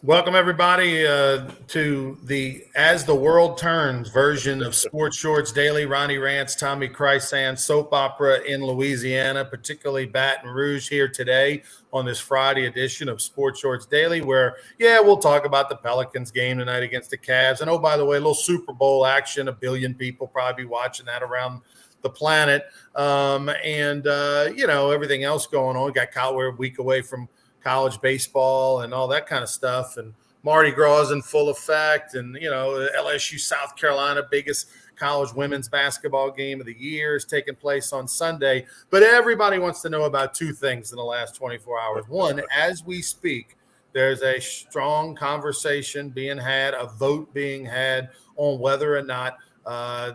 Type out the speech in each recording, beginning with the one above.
Welcome everybody to the As the World Turns version of Sports Shorts Daily. Ronnie Rance, Tommy Chrysan, soap opera in Louisiana, particularly Baton Rouge here today on this Friday edition of Sports Shorts Daily, where, we'll talk about the Pelicans game tonight against the Cavs. And, oh, by the way, a little Super Bowl action. 1 billion people probably be watching that around the planet. Everything else going on. We're a week away from college baseball and all that kind of stuff. And Mardi Gras is in full effect. And, LSU, South Carolina, biggest college women's basketball game of the year is taking place on Sunday. But everybody wants to know about two things in the last 24 hours. One, as we speak, there's a strong conversation being had, a vote being had on whether or not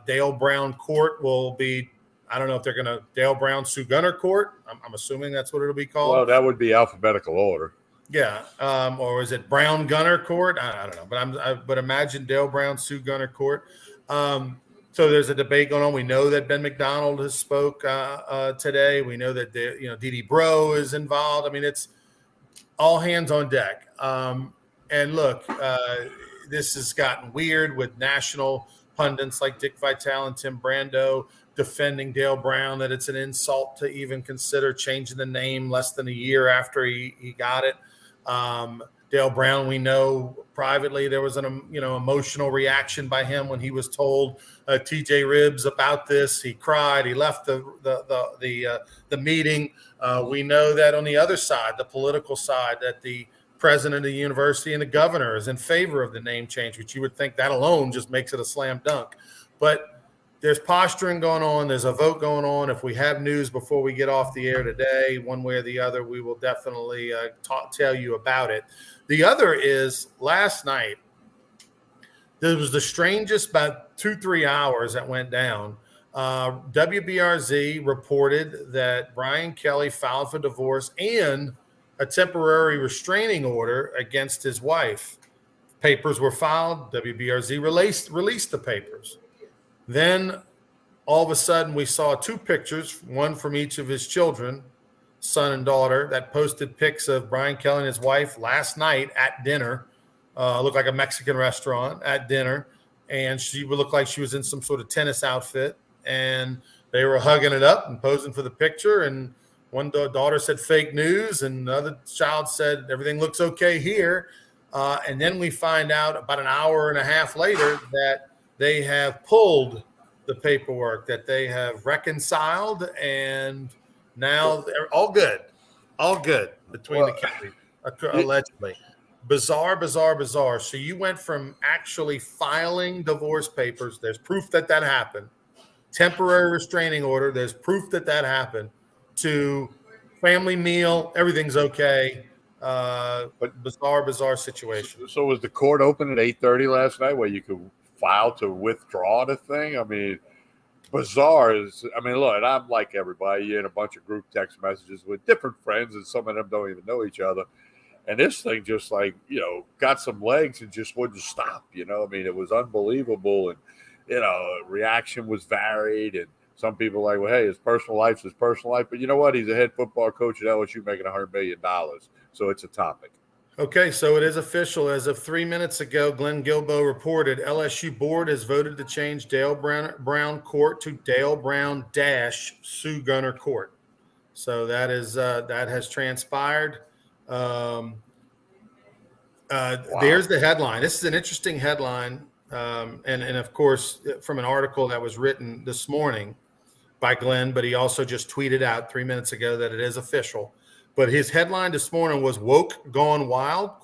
Dale Brown Court will be, I don't know if they're going to Dale Brown Sue Gunner Court. I'm assuming that's what it'll be called. Well, that would be alphabetical order. Yeah. Or is it Brown Gunner Court? I don't know. But imagine Dale Brown Sue Gunner Court. So there's a debate going on. We know that Ben McDonald has spoke today. We know that Dede Bro is involved. I mean, it's all hands on deck. And look, this has gotten weird with national pundits like Dick Vitale and Tim Brando defending Dale Brown, that it's an insult to even consider changing the name less than a year after he got it. Dale Brown, we know privately there was an emotional reaction by him when he was told TJ Ribs about this. He cried. He left the meeting. We know that on the other side, the political side, that the president of the university and the governor is in favor of the name change, which you would think that alone just makes it a slam dunk. But there's posturing going on. There's a vote going on. If we have news before we get off the air today, one way or the other, we will definitely tell you about it. The other is last night, there was the strangest about 2-3 hours that went down. WBRZ reported that Brian Kelly filed for divorce and a temporary restraining order against his wife. Papers were filed. WBRZ released the papers. Then all of a sudden we saw two pictures, one from each of his children, son and daughter, that posted pics of Brian Kelly and his wife last night at dinner. Looked like a Mexican restaurant at dinner. And she would look like she was in some sort of tennis outfit. And they were hugging it up and posing for the picture. And one daughter said fake news, and the other child said everything looks okay here. And then we find out about an hour and a half later that they have pulled the paperwork, that they have reconciled, and now they're all good between the counties, allegedly. Bizarre. So you went from actually filing divorce papers, there's proof that happened, temporary restraining order, there's proof that happened, to family meal, everything's okay. But bizarre situation. So was the court open at 8:30 last night where you could file to withdraw the thing? I mean, bizarre is, look, I'm like everybody, you're in a bunch of group text messages with different friends, and some of them don't even know each other. And this thing just got some legs and just wouldn't stop, it was unbelievable. And, reaction was varied. And some people are like, well, hey, his personal life's his personal life. But you know what? He's a head football coach at LSU making $100 million. So it's a topic. Okay, so it is official. As of 3 minutes ago, Glenn Guilbeau reported LSU board has voted to change Dale Brown Court to Dale Brown - Sue Gunner Court. So that has transpired. Wow. There's the headline. This is an interesting headline, and of course from an article that was written this morning by Glenn, but he also just tweeted out 3 minutes ago that it is official. But his headline this morning was "Woke Gone Wild?" ?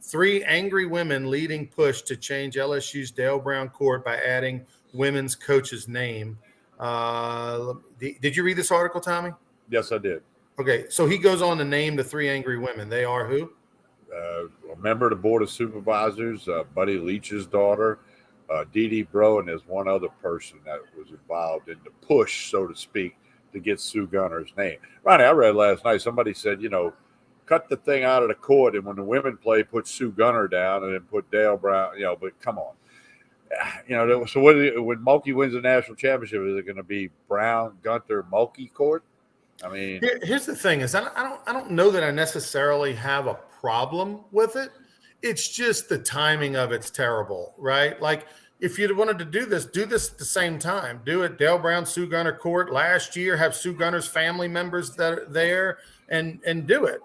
3 angry women leading push to change LSU's Dale Brown Court by adding women's coach's name. Did you read this article, Tommy? Yes, I did. Okay, so he goes on to name the 3 angry women. They are who? A member of the Board of Supervisors, Buddy Leach's daughter, Dede Bro, and there's one other person that was involved in the push, so to speak, to get Sue Gunner's name. Ronnie, I read last night, somebody said, cut the thing out of the court, and when the women play, put Sue Gunner down and then put Dale Brown, but come on. So when Mulkey wins the national championship, is it going to be Brown, Gunter, Mulkey court? Here's the thing is I don't know that I necessarily have a problem with it. it's just the timing of it's terrible, right? Like if you wanted to do this at the same time. Do it Dale Brown, Sue Gunner Court last year. Have Sue Gunner's family members that are there and do it.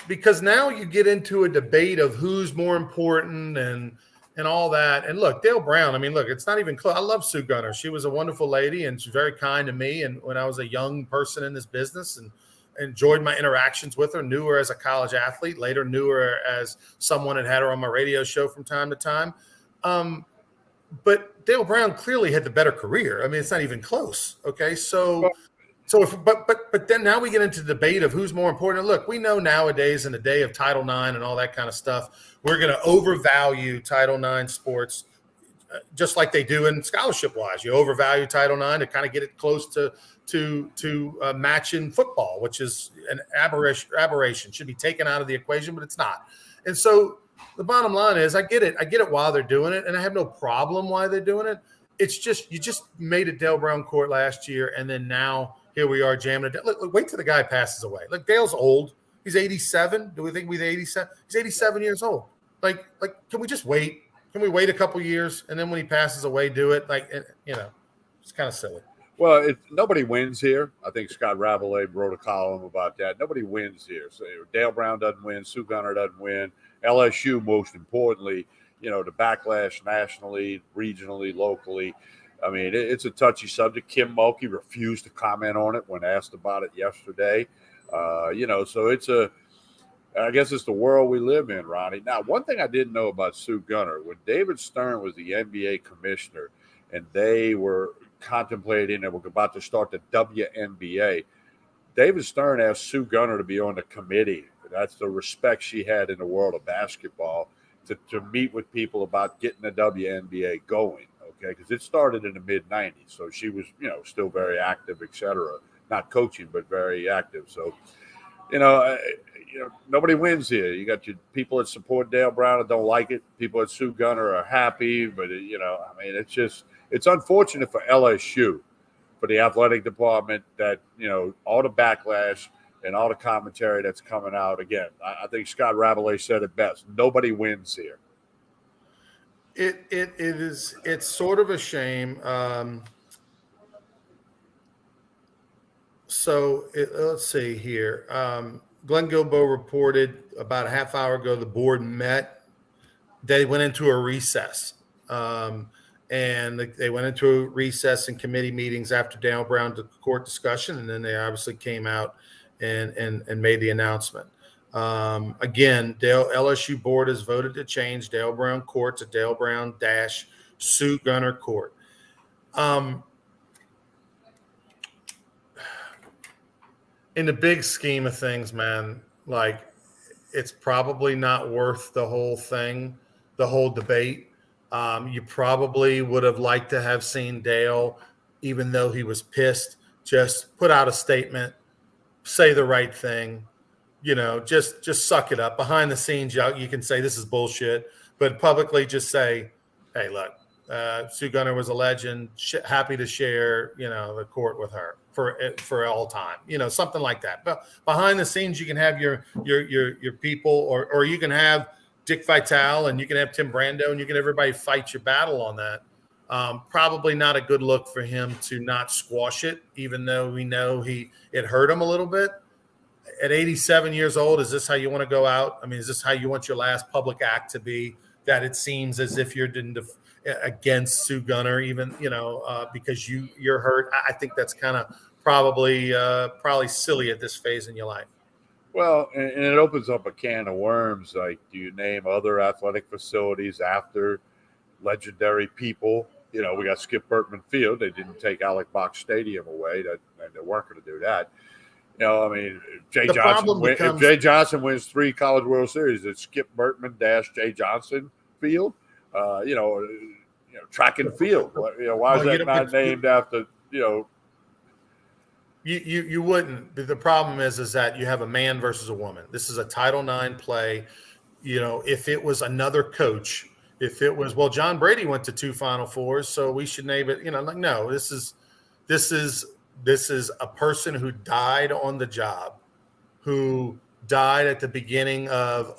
Because now you get into a debate of who's more important and all that. And look, Dale Brown, I mean, look, it's not even close. I love Sue Gunner. She was a wonderful lady and she's very kind to me. And when I was a young person in this business and enjoyed my interactions with her, knew her as a college athlete, later knew her as someone that had her on my radio show from time to time. But Dale Brown clearly had the better career. I mean, it's not even close. Okay. But then now we get into the debate of who's more important. Look, we know nowadays in the day of Title IX and all that kind of stuff, we're going to overvalue Title IX sports, just like they do in scholarship wise. You overvalue Title IX to kind of get it close to matching football, which is an aberration. Should be taken out of the equation, but it's not. And so the bottom line is, I get it why they're doing it, and I have no problem why they're doing it. It's just you just made a Dale Brown Court last year, and then now here we are jamming it. Look, wait till the guy passes away. Look, Dale's old. He's 87. Do we think we're 87? He's 87 years old. Like, can we just wait? Can we wait a couple years and then when he passes away, do it? Like, it's kind of silly. Well, nobody wins here. I think Scott Rabelais wrote a column about that. Nobody wins here. So Dale Brown doesn't win. Sue Gunner doesn't win. LSU, most importantly, the backlash nationally, regionally, locally. I mean, it's a touchy subject. Kim Mulkey refused to comment on it when asked about it yesterday. So I guess it's the world we live in, Ronnie. Now, one thing I didn't know about Sue Gunner, when David Stern was the NBA commissioner and they were contemplating and were about to start the WNBA, David Stern asked Sue Gunner to be on the committee. That's the respect she had in the world of basketball to meet with people about getting the WNBA going. Okay, because it started in the mid '90s, so she was, still very active, etc. Not coaching, but very active. So, nobody wins here. You got your people that support Dale Brown and don't like it. People at Sue Gunner are happy, but it's unfortunate for LSU, for the athletic department that all the backlash and all the commentary that's coming out. Again, I think Scott Rabelais said it best. Nobody wins here. It's sort of a shame. Let's see here. Glenn Guilbeau reported about a half hour ago the board met. They went into a recess. And they went into a recess and committee meetings after Dale Brown court discussion, and then they obviously came out and made the announcement. Again, LSU board has voted to change Dale Brown Court to Dale Brown - Sue Gunner Court. In the big scheme of things, man, like it's probably not worth the whole thing, the whole debate. You probably would have liked to have seen Dale, even though he was pissed, just put out a statement, say the right thing. Just suck it up. Behind the scenes, you can say this is bullshit, but publicly just say, hey, look, Sue Gunner was a legend. Happy to share, the court with her for all time. Something like that. But behind the scenes, you can have your people, or you can have Dick Vitale and you can have Tim Brando and you can everybody fight your battle on that. Probably not a good look for him to not squash it, even though we know it hurt him a little bit. At 87 years old, is this how you want to go out? I mean, is this how you want your last public act to be? That it seems as if you're against Sue Gunner, even because you're hurt. I think that's kind of probably silly at this phase in your life. Well, and it opens up a can of worms. Like, do you name other athletic facilities after legendary people? We got Skip Bertman Field. They didn't take Alec Box Stadium away. They weren't going to do that. If Jay Johnson wins 3 College World Series, it's Skip Bertman - Jay Johnson Field. Track and field. Why is that not named after? You wouldn't. The problem is that you have a man versus a woman. This is a Title IX play. If it was another coach, if it was, well, John Brady went to 2 Final Fours, so we should name it. No. This is a person who died on the job, who died at the beginning of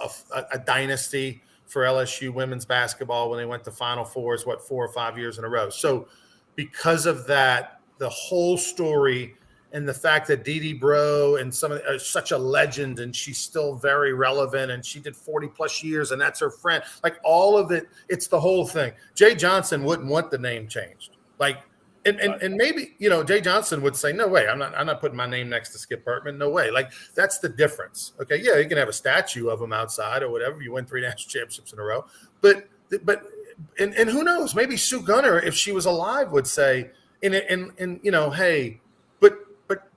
a dynasty for LSU women's basketball when they went to Final Fours, 4 or 5 years in a row. So because of that, the whole story and the fact that Dee Dee Bro and some of such a legend, and she's still very relevant, and she did 40 plus years, and that's her friend. Like all of it, it's the whole thing. Jay Johnson wouldn't want the name changed. Like, and maybe, Jay Johnson would say, no way, I'm not putting my name next to Skip Bertman. No way. Like, that's the difference. Okay. Yeah. You can have a statue of him outside or whatever. You win 3 national championships in a row, but who knows, maybe Sue Gunner, if she was alive, would say, hey,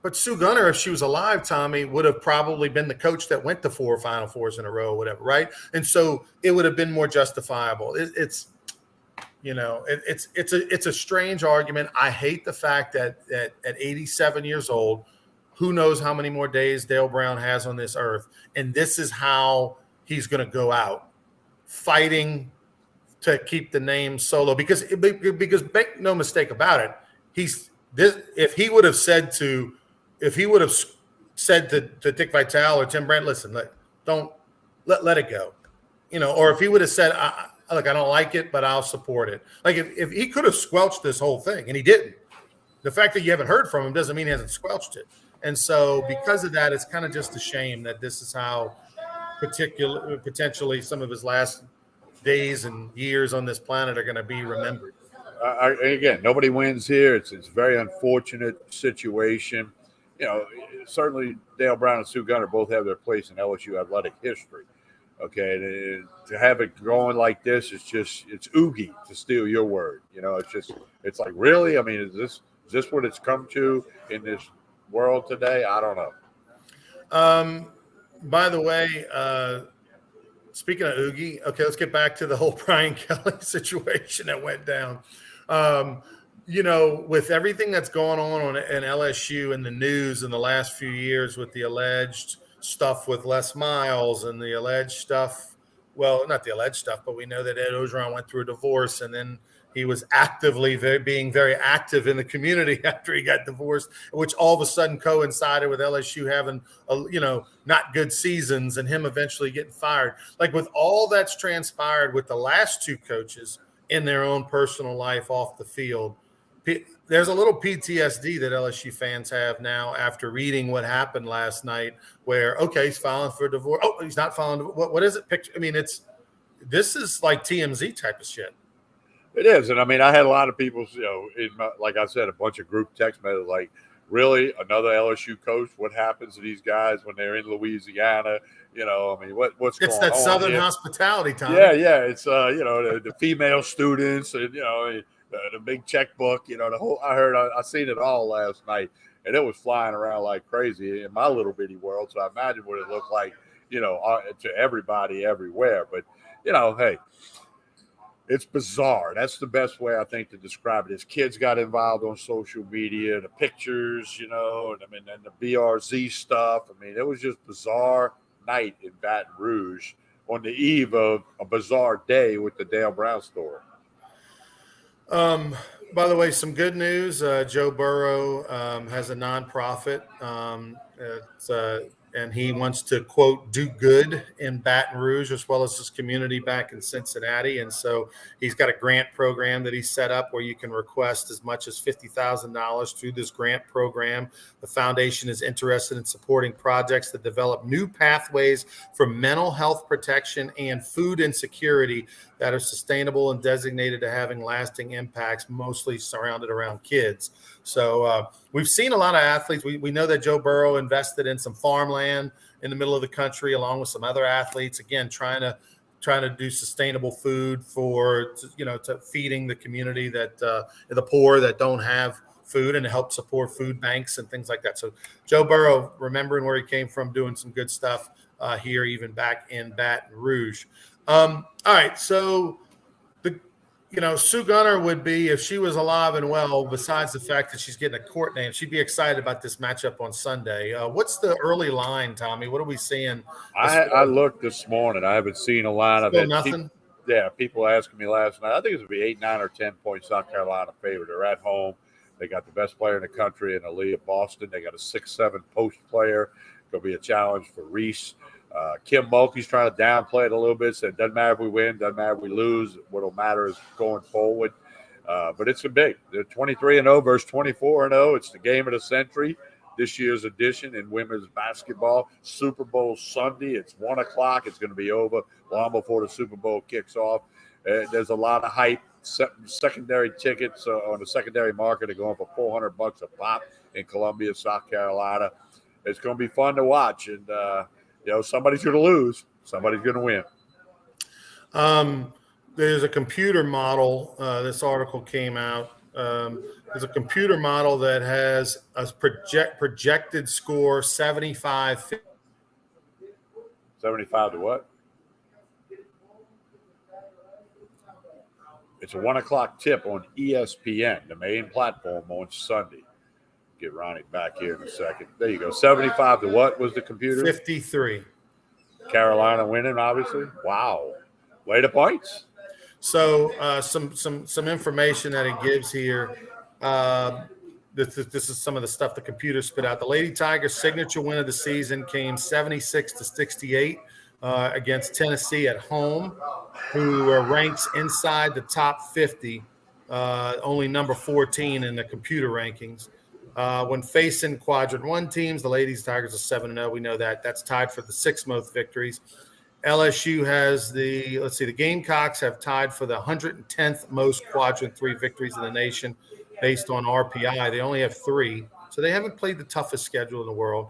but Sue Gunner, if she was alive, Tommy, would have probably been the coach that went to 4 Final Fours in a row or whatever. Right. And so it would have been more justifiable. It's a strange argument. I hate the fact that at 87 years old, who knows how many more days Dale Brown has on this earth. And this is how he's going to go out, fighting to keep the name solo, because make no mistake about it. If he would have said to Dick Vitale or Tim Brand, listen, let it go, or if he would have said, look, I don't like it, but I'll support it. Like if he could have squelched this whole thing, and he didn't. The fact that you haven't heard from him doesn't mean he hasn't squelched it. And so because of that, it's kind of just a shame that this is how potentially some of his last days and years on this planet are going to be remembered. Again, nobody wins here. It's a very unfortunate situation. Certainly Dale Brown and Sue Gunner both have their place in LSU athletic history. Okay, to have it going like this, it's oogie, to steal your word. It's like, really? I mean, is this what it's come to in this world today? I don't know. By the way, speaking of oogie, okay, let's get back to the whole Brian Kelly situation that went down. With everything that's going on in LSU and the news in the last few years with the alleged stuff with Les Miles and the alleged stuff, well, not the alleged stuff, but we know that Ed Ogeron went through a divorce, and then he was being very active in the community after he got divorced, which all of a sudden coincided with LSU having not good seasons and him eventually getting fired. Like, with all that's transpired with the last 2 coaches in their own personal life off the field, there's a little PTSD that LSU fans have now after reading what happened last night, where, okay, he's filing for a divorce. Oh, he's not filing. What is it? Picture. I mean, this is like TMZ type of shit. It is. And I mean, I had a lot of people, like I said, a bunch of group text messages like, really, another LSU coach? What happens to these guys when they're in Louisiana? I mean, what's going on? It's that Southern hospitality, Tom. Yeah. It's, the female students and, the big checkbook, the whole, I seen it all last night, and it was flying around like crazy in my little bitty world. So I imagine what it looked like, to everybody everywhere. But, hey, it's bizarre. That's the best way I think to describe it. His kids got involved on social media, the pictures, and the BRZ stuff. I mean, it was just bizarre night in Baton Rouge on the eve of a bizarre day with the Dale Brown story. By the way, some good news. Joe Burrow has a nonprofit. And he wants to, quote, do good in Baton Rouge as well as his community back in Cincinnati. And so he's got a grant program that he set up where you can request as much as $50,000 through this grant program. The foundation is interested in supporting projects that develop new pathways for mental health protection and food insecurity that are sustainable and designated to having lasting impacts, mostly surrounded around kids. So we've seen a lot of athletes. We know that Joe Burrow invested in some farmland in the middle of the country, along with some other athletes. Again, trying to do sustainable food to feeding the community that the poor that don't have food, and to help support food banks and things like that. So Joe Burrow, remembering where he came from, doing some good stuff here, even back in Baton Rouge. All right, so Sue Gunner would be, if she was alive and well, besides the fact that she's getting a court name, she'd be excited about this matchup on Sunday. What's the early line, Tommy? What are we seeing? I looked this morning. I haven't seen a line of it. Nothing? People asking me last night. I think it's going to be 8, 9, or 10 points South Carolina favorite. They're at home. They got the best player in the country in Aaliyah Boston. They got a 6'7" post player. Going to be a challenge for Reese. Kim Mulkey's trying to downplay it a little bit. Said, doesn't matter if we win, doesn't matter if we lose. What'll matter is going forward. But it's a big. They're 23-0 versus 24-0. It's the game of the century. This year's edition in women's basketball. Super Bowl Sunday. It's 1 o'clock. It's going to be over long before the Super Bowl kicks off. There's a lot of hype. Secondary tickets on the secondary market are going for $400 a pop in Columbia, South Carolina. It's going to be fun to watch. And, somebody's going to lose. Somebody's going to win. There's a computer model. This article came out. There's a computer model that has a projected score 75. 75 to what? It's a 1 o'clock tip on ESPN, the main platform, on Sunday. Get Ronnie back here in a second. There you go. 75 to what was the computer? 53. Carolina winning, obviously. Wow. Way to points. So some information that it gives here. This is some of the stuff the computer spit out. The Lady Tigers' signature win of the season came 76-68 against Tennessee at home, who ranks inside the top 50, only number 14 in the computer rankings. When facing Quadrant 1 teams, the Ladies Tigers are 7-0. We know that. That's tied for the 6th most victories. LSU has the Gamecocks have tied for the 110th most Quadrant 3 victories in the nation based on RPI. They only have 3, so they haven't played the toughest schedule in the world.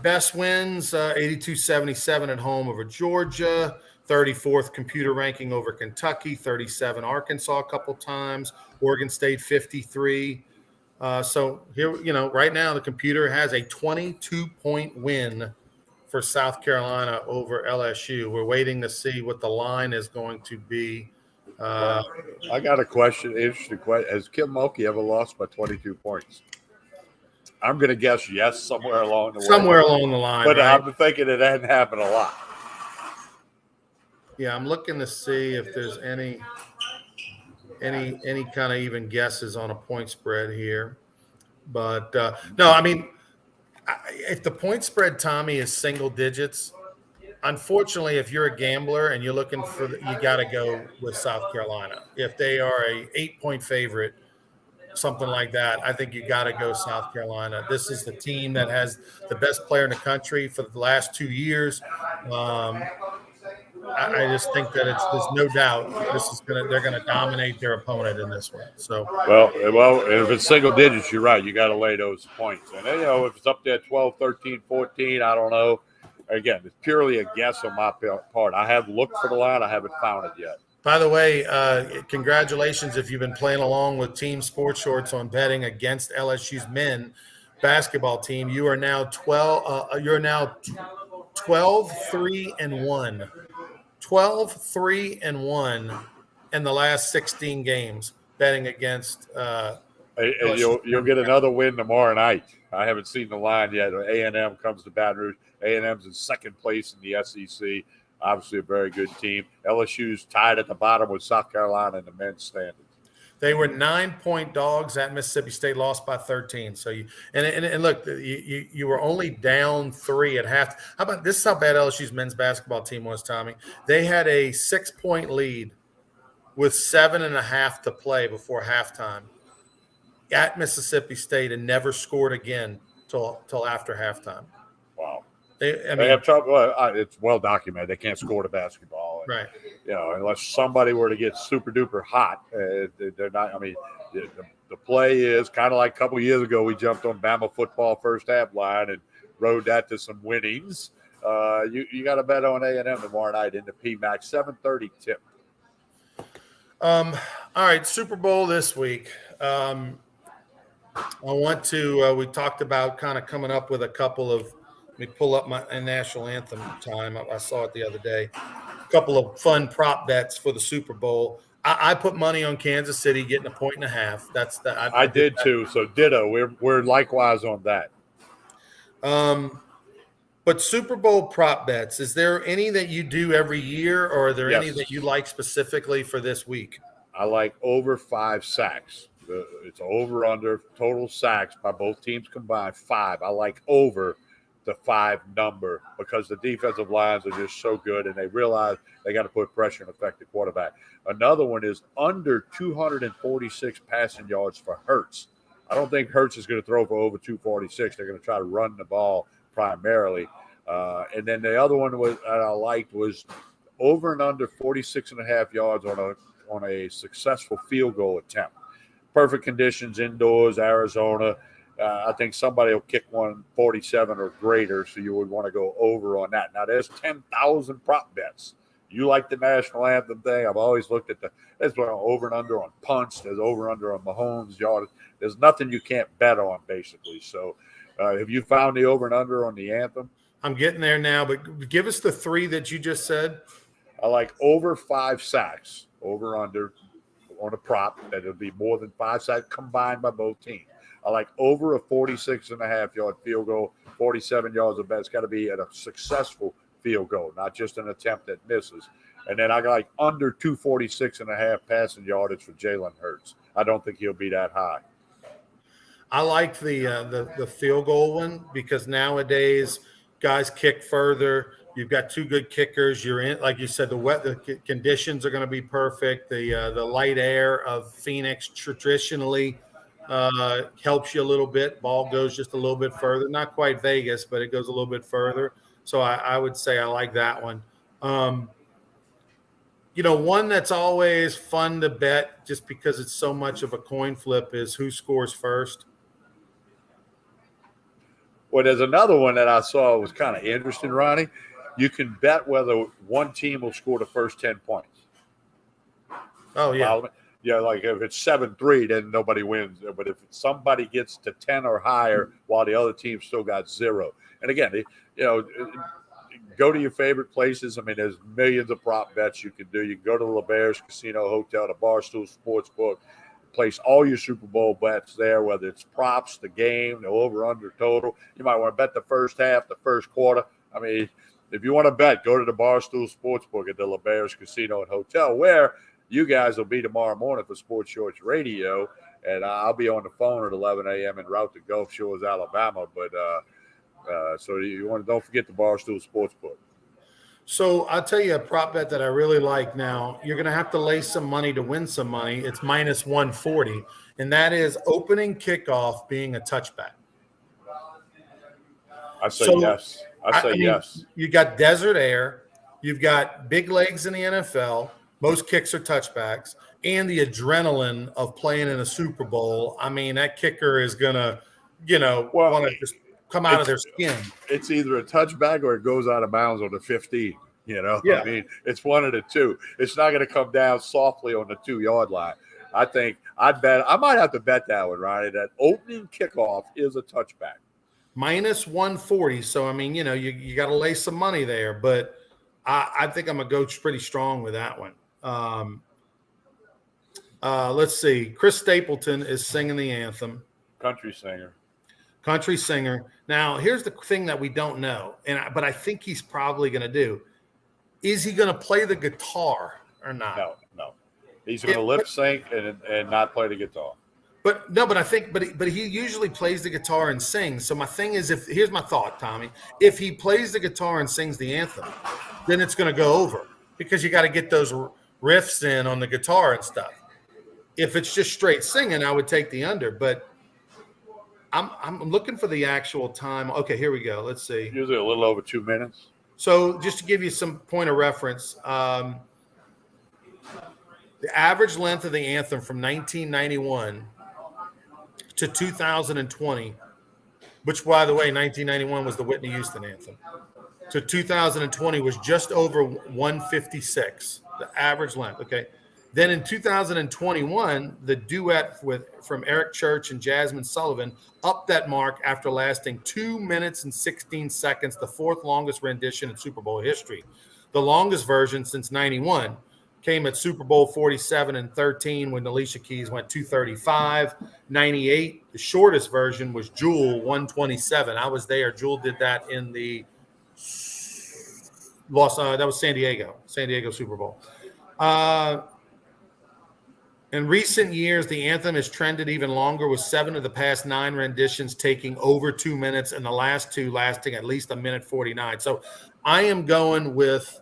Best wins, 82-77 at home over Georgia, 34th computer ranking over Kentucky, 37 Arkansas a couple times, Oregon State 53. So here, right now the computer has a 22-point win for South Carolina over LSU. We're waiting to see what the line is going to be. I got a question, interesting question. Has Kim Mulkey ever lost by 22 points? I'm going to guess yes, somewhere along the way. Somewhere along the line, but right? I'm thinking it hadn't happened a lot. Yeah, I'm looking to see if there's any kind of even guesses on a point spread here. But no, I mean, if the point spread, Tommy, is single digits, unfortunately, if you're a gambler and you're looking for, you got to go with South Carolina. If they are a 8-point favorite, something like that, I think you got to go South Carolina. This is the team that has the best player in the country for the last 2 years. I just think that there's no doubt they're gonna dominate their opponent in this one. So well, if it's single digits, you're right. You got to lay those points, and if it's up there 12, 13, 14, I don't know. Again, it's purely a guess on my part. I have looked for the line, I haven't found it yet. By the way, congratulations if you've been playing along with Team Sports Shorts on betting against LSU's men basketball team. You are now 12. You're now 12-3-1. 12-3-1 in the last 16 games betting against. You'll get another win tomorrow night. I haven't seen the line yet. A&M comes to Baton Rouge. A&M's in second place in the SEC. Obviously, a very good team. LSU's tied at the bottom with South Carolina in the men's standings. They were 9-point dogs at Mississippi State, lost by 13. So look, you were only down 3 at half. How about this? Is how bad LSU's men's basketball team was, Tommy. They had a 6-point lead with 7.5 to play before halftime at Mississippi State and never scored again till after halftime. Wow. They have trouble. It's well documented. They can't score the basketball. And, right. Unless somebody were to get super duper hot, they're not. I mean, the play is kind of like a couple of years ago. We jumped on Bama football first half line and rode that to some winnings. You got to bet on A&M tomorrow night in the PMAC 7:30 tip. All right, Super Bowl this week. I want to. We talked about kind of coming up with a couple of. Let me pull up my national anthem time. I saw it the other day. A couple of fun prop bets for the Super Bowl. I put money on Kansas City getting 1.5. That's the. I did too. So ditto. We're likewise on that. But Super Bowl prop bets. Is there any that you do every year, or are there any that you like specifically for this week? I like over 5 sacks. It's over under total sacks by both teams combined 5. I like over the 5 number because the defensive lines are just so good and they realize they got to put pressure and affect the quarterback. Another one is under 246 passing yards for Hurts. I don't think Hurts is going to throw for over 246. They're going to try to run the ball primarily. And then the other one that I liked was over and under 46.5 yards on a successful field goal attempt. Perfect conditions indoors, Arizona. I think somebody will kick one 47 or greater, so you would want to go over on that. Now, there's 10,000 prop bets. You like the national anthem thing. I've always looked at there's over and under on punts. There's over and under on Mahomes yards. There's nothing you can't bet on, basically. So have you found the over and under on the anthem? I'm getting there now, but give us the 3 that you just said. I like over 5 sacks, over under on a prop that it'll be more than 5 sacks combined by both teams. I like over a 46.5-yard field goal, 47 yards of bet. It's got to be at a successful field goal, not just an attempt that misses. And then I like under 246.5 passing yardage for Jalen Hurts. I don't think he'll be that high. I like the field goal one because nowadays guys kick further. You've got 2 good kickers. You're in, like you said, the conditions are going to be perfect. The light air of Phoenix traditionally helps you a little bit. Ball goes just a little bit further. Not quite Vegas, but it goes a little bit further. So I would say I like that one. One that's always fun to bet just because it's so much of a coin flip is who scores first. Well, there's another one that I saw was kind of interesting, Ronnie. You can bet whether one team will score the first 10 points. Oh, yeah. Yeah, like if it's 7-3, then nobody wins. But if somebody gets to 10 or higher while the other team still got 0. And again, go to your favorite places. I mean, there's millions of prop bets you can do. You can go to the LeBares Casino Hotel, the Barstool Sportsbook, place all your Super Bowl bets there, whether it's props, the game, the over-under total. You might want to bet the first half, the first quarter. I mean, if you want to bet, go to the Barstool Sportsbook at the LeBares Casino and Hotel, where you guys will be tomorrow morning for Sports Shorts Radio, and I'll be on the phone at 11 a.m. en route to Gulf Shores, Alabama. But so don't forget the Barstool Sportsbook. So I'll tell you a prop bet that I really like now. You're going to have to lay some money to win some money. It's minus 140, and that is opening kickoff being a touchback. I say yes. I say yes. You got desert air. You've got big legs in the NFL. Most kicks are touchbacks. And the adrenaline of playing in a Super Bowl. I mean, that kicker is going to, want to just come out of their skin. It's either a touchback or it goes out of bounds on the 15. Yeah. I mean, it's one of the two. It's not going to come down softly on the 2-yard line. I think I might have to bet that one, Ronnie, that opening kickoff is a touchback. Minus 140. So, I mean, you got to lay some money there, but I think I'm going to go pretty strong with that one. Let's see. Chris Stapleton is singing the anthem. Country singer. Now, here's the thing that we don't know, but I think he's probably going to do. Is he going to play the guitar or not? No. He's going to lip sync and not play the guitar. But I think, but he usually plays the guitar and sings. So my thing is, here's my thought, Tommy. If he plays the guitar and sings the anthem, then it's going to go over because you got to get those riffs in on the guitar and stuff. If it's just straight singing, I would take the under. But I'm looking for the actual time. Okay, here we go. Let's see. Usually a little over 2 minutes. So just to give you some point of reference, the average length of the anthem from 1991 to 2020, which, by the way, 1991 was the Whitney Houston anthem, to 2020 was just over 156, the average length, okay? Then in 2021, the duet from Eric Church and Jasmine Sullivan upped that mark after lasting 2 minutes and 16 seconds, the 4th longest rendition in Super Bowl history. The longest version since 91 came at Super Bowl 47 and 13 when Alicia Keys went 235. 98, the shortest version was Jewel 127. I was there. Jewel did that in the that was San Diego Super Bowl. In recent years, the anthem has trended even longer, with 7 of the past 9 renditions taking over 2 minutes and the last 2 lasting at least 1:49. So I am going with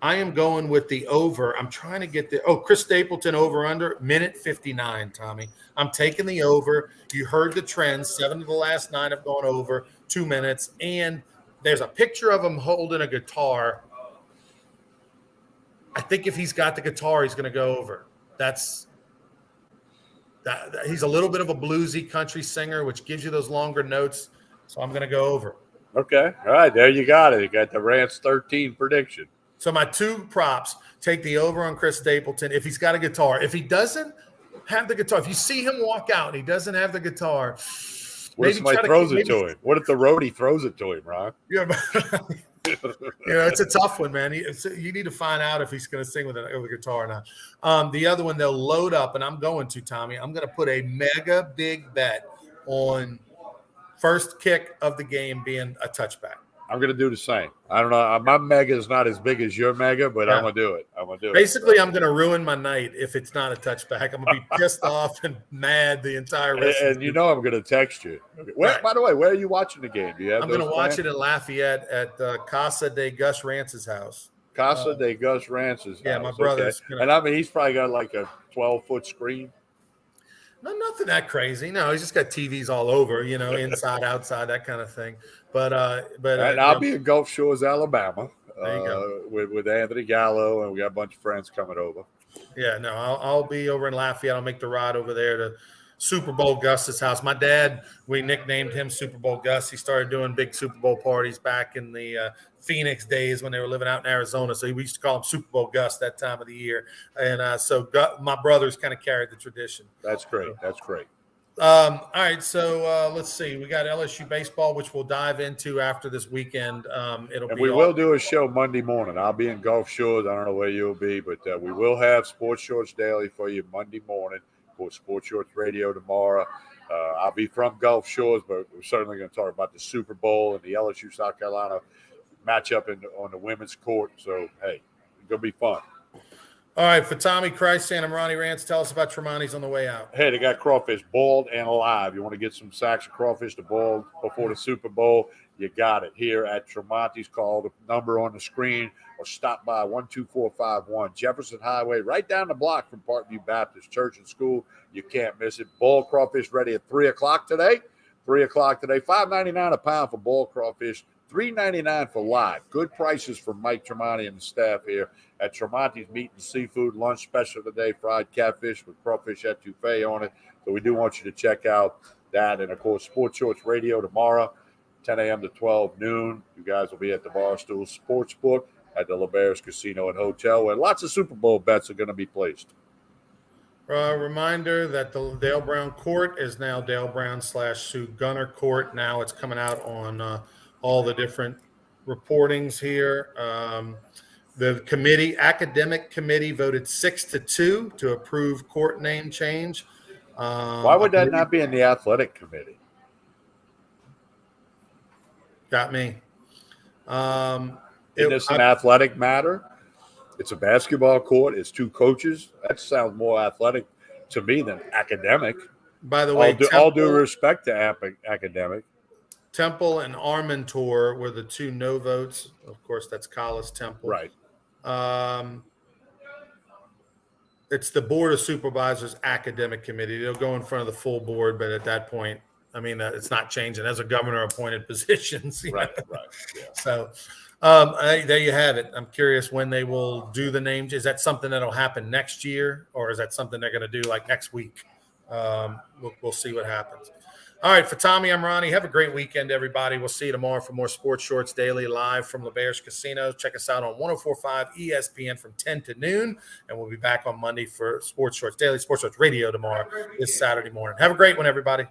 the over. I'm trying to get Chris Stapleton over under 1:59, Tommy. I'm taking the over. You heard the trends. 7 of the last 9 have gone over 2 minutes. And there's a picture of him holding a guitar. I think if he's got the guitar, he's going to go over. He's a little bit of a bluesy country singer, which gives you those longer notes. So I'm going to go over. Okay. All right. There you got it. You got the Rants 13 prediction. So my 2 props, take the over on Chris Stapleton if he's got a guitar. If he doesn't have the guitar, if you see him walk out and he doesn't have the guitar, what if somebody throws it to him? What if the roadie throws it to him, Ron? Yeah, it's a tough one, man. You need to find out if he's going to sing with a guitar or not. The other one, they'll load up, and I'm going to, Tommy. I'm going to put a mega big bet on first kick of the game being a touchback. I'm going to do the same. I don't know. My mega is not as big as your mega, but yeah. I'm going to do it. Basically, I'm going to ruin my night if it's not a touchback. I'm going to be pissed off and mad the entire rest. And you know I'm going to text you. Right. By the way, where are you watching the game? Do you have? I'm going to watch it at Lafayette at Casa de Gus Rance's house. Casa de Gus Rance's house. Yeah, my brother's. Okay. And I mean, he's probably got like a 12-foot screen. No, nothing that crazy. No, he's just got TVs all over, inside, outside, that kind of thing. But I'll be in Gulf Shores, Alabama, there you go. with Anthony Gallo, and we got a bunch of friends coming over. Yeah, no, I'll be over in Lafayette. I'll make the ride over there to Super Bowl Gus's house. My dad, we nicknamed him Super Bowl Gus. He started doing big Super Bowl parties back in the Phoenix days when they were living out in Arizona. So we used to call him Super Bowl Gus that time of the year. And so my brothers kind of carried the tradition. That's great. That's great. All right, so let's see. We got LSU baseball, which we'll dive into after this weekend. We will do a show Monday morning. I'll be in Gulf Shores. I don't know where you'll be, but we will have Sports Shorts Daily for you Monday morning for Sports Shorts Radio tomorrow. I'll be from Gulf Shores, but we're certainly going to talk about the Super Bowl and the LSU South Carolina matchup on the women's court. So, hey, it's going to be fun. All right, for Tommy Christ and I'm Ronnie Rance, tell us about Tremonti's on the way out. Hey, they got crawfish boiled and alive. You want to get some sacks of crawfish to boil before the Super Bowl, you got it here at Tremonti's. Call the number on the screen or stop by 12451 Jefferson Highway, right down the block from Parkview Baptist Church and School. You can't miss it. Boiled crawfish ready at 3 o'clock today. 3 o'clock today. $5.99 a pound for boiled crawfish. $3.99 for live. Good prices for Mike Tremonti and the staff here at Tremonti's Meat and Seafood Lunch Special today. Fried catfish with crawfish etouffee on it. So we do want you to check out that. And, of course, Sports Shorts Radio tomorrow, 10 a.m. to 12 noon. You guys will be at the Barstool Sportsbook at the LeBares Casino and Hotel, where lots of Super Bowl bets are going to be placed. Reminder that the Dale Brown Court is now Dale Brown / Sue Gunner Court. Now it's coming out on all the different reportings here. The academic committee voted 6-2 to approve court name change. Why would that not be in the athletic committee? Got me. Isn't this an athletic matter? It's a basketball court. It's 2 coaches. That sounds more athletic to me than academic. By the way, all due respect to academic. Temple and Armentor were the 2 no votes. Of course, that's Collis Temple. Right. It's the Board of Supervisors Academic Committee. They'll go in front of the full board, but at that point, I mean, it's not changing. As a governor-appointed positions. Right. Yeah. So there you have it. I'm curious when they will do the names. Is that something that'll happen next year, or is that something they're going to do like next week? We'll see what happens. All right, for Tommy, I'm Ronnie. Have a great weekend, everybody. We'll see you tomorrow for more Sports Shorts Daily live from LeBares Casino. Check us out on 104.5 ESPN from 10 to noon, and we'll be back on Monday for Sports Shorts Daily, Sports Shorts Radio tomorrow, this Saturday morning. Have a great one, everybody.